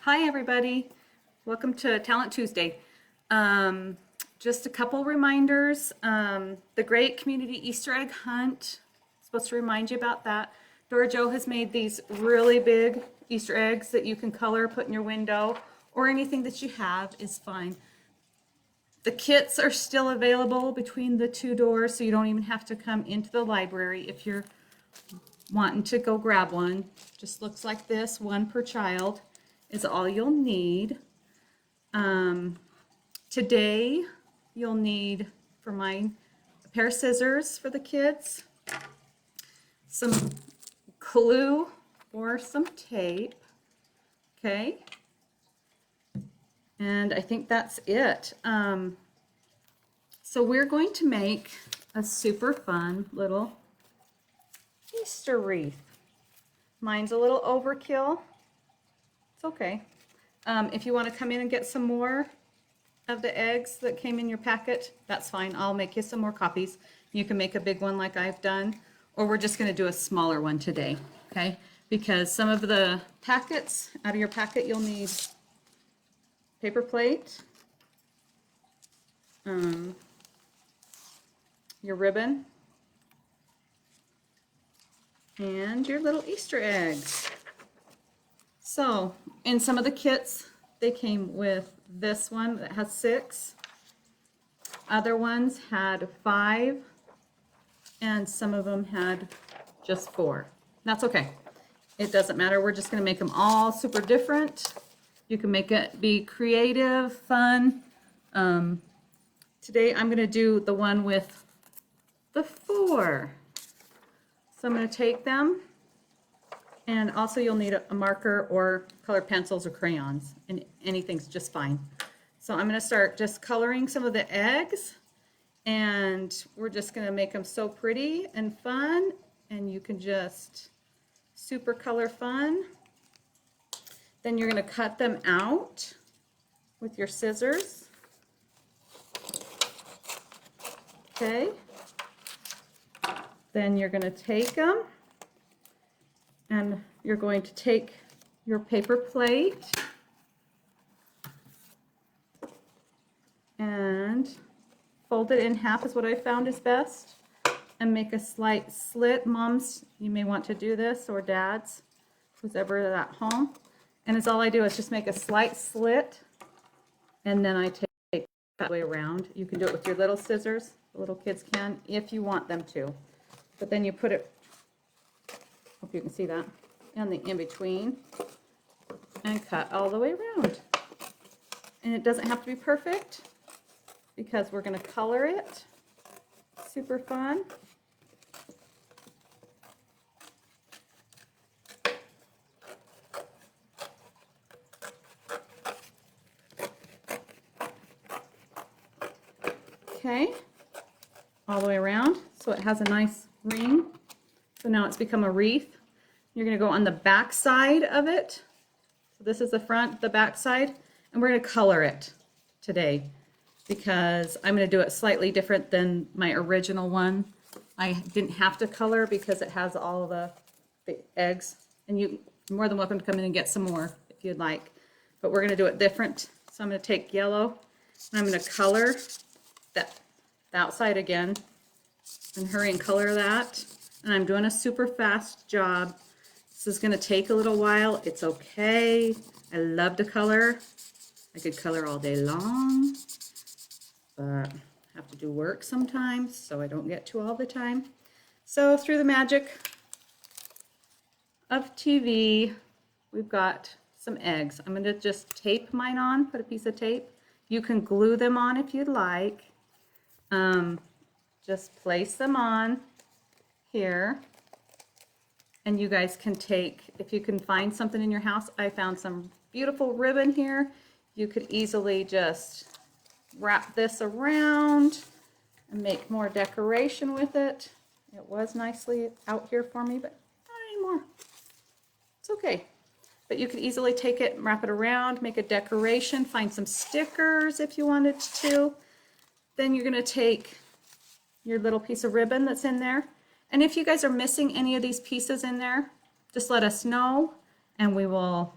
Hi everybody, welcome to Talent Tuesday. Just a couple reminders. The Great Community Easter Egg Hunt, supposed to remind you about that. Dora Jo has made these really big Easter eggs that you can color, put in your window, or anything that you have is fine. The kits are still available between the two doors, so you don't even have to come into the library if you're wanting to go grab one. Just looks like this, one per child is all you'll need. Today you'll need, for mine, a pair of scissors for the kids, some glue or some tape, okay? And I think that's it. So we're going to make a super fun little Easter wreath. Mine's a little overkill. It's okay. If you want to come in and get some more of the eggs that came in your packet, that's fine. I'll make you some more copies. You can make a big one like I've done, or we're just going to do a smaller one today, okay? Because some of the packets, out of your packet, you'll need paper plate, your ribbon, and your little Easter eggs. So, in some of the kits, they came with this one that has 6. Other ones had 5, and some of them had just 4. That's okay. It doesn't matter. We're just going to make them all super different. You can make it be creative, fun. Today I'm going to do the one with the 4. So I'm going to take them, and also you'll need a marker or colored pencils or crayons, and anything's just fine. So I'm going to start just coloring some of the eggs, and we're just going to make them so pretty and fun, and you can just super color fun. Then you're going to cut them out with your scissors. Okay. Then you're going to take them, and you're going to take your paper plate and fold it in half is what I found is best, and make a slight slit. Moms, you may want to do this, or dads, who's ever at home. And it's all I do is just make a slight slit, and then I take that way around. You can do it with your little scissors. The little kids can if you want them to. But then you put it, hope you can see that, in the in-between and cut all the way around. And it doesn't have to be perfect because we're going to color it. Super fun. Okay, all the way around so it has a nice ring. So now it's become a wreath. You're going to go on the back side of it. So this is the front, the back side, and we're going to color it today because I'm going to do it slightly different than my original one. I didn't have to color because it has all of the eggs, and you're more than welcome to come in and get some more if you'd like. But we're going to do it different. So I'm going to take yellow, and I'm going to color the outside again and hurry and color that. And I'm doing a super fast job. This is going to take a little while. It's okay. I love to color. I could color all day long, but I have to do work sometimes, so I don't get to all the time. So through the magic of TV, we've got some eggs. I'm going to just tape mine on, put a piece of tape. You can glue them on if you'd like. Just place them on here, and you guys can take, if you can find something in your house, I found some beautiful ribbon here. You could easily just wrap this around and make more decoration with it. It was nicely out here for me, but not anymore. It's okay. But you could easily take it and wrap it around, make a decoration, find some stickers if you wanted to. Then you're going to take your little piece of ribbon that's in there. And if you guys are missing any of these pieces in there, just let us know and we will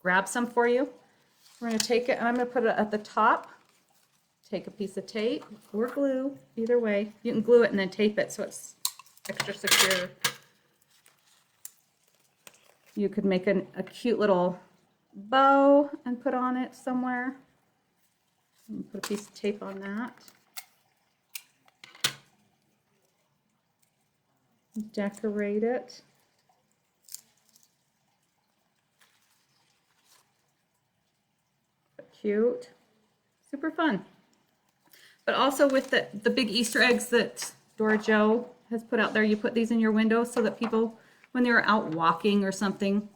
grab some for you. We're going to take it and I'm going to put it at the top. Take a piece of tape or glue, either way. You can glue it and then tape it so it's extra secure. You could make a cute little bow and put on it somewhere. And put a piece of tape on that. Decorate it. Cute. Super fun. But also with the big Easter eggs that Dora Jo has put out there, you put these in your window so that people, when they're out walking or something,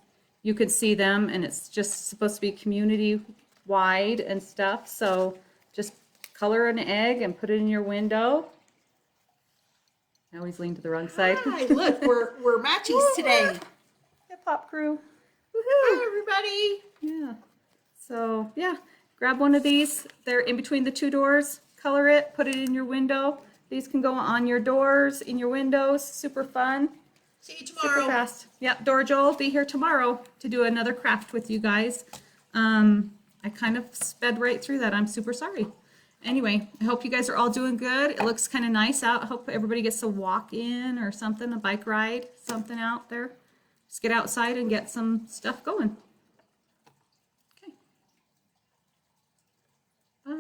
you could see them, and it's just supposed to be community wide and stuff. So just color an egg and put it in your window. I always lean to the wrong side. Hi, look, we're matchies today. Hip hop crew. Woohoo! Hi, everybody. Yeah. So yeah, grab one of these. They're in between the two doors. Color it, put it in your window. These can go on your doors, in your windows. Super fun. See you tomorrow. Super fast. Yep, Dora Jo will be here tomorrow to do another craft with you guys. I kind of sped right through that. I'm super sorry. Anyway, I hope you guys are all doing good. It looks kind of nice out. I hope everybody gets to walk in or something, a bike ride, something out there. Just get outside and get some stuff going.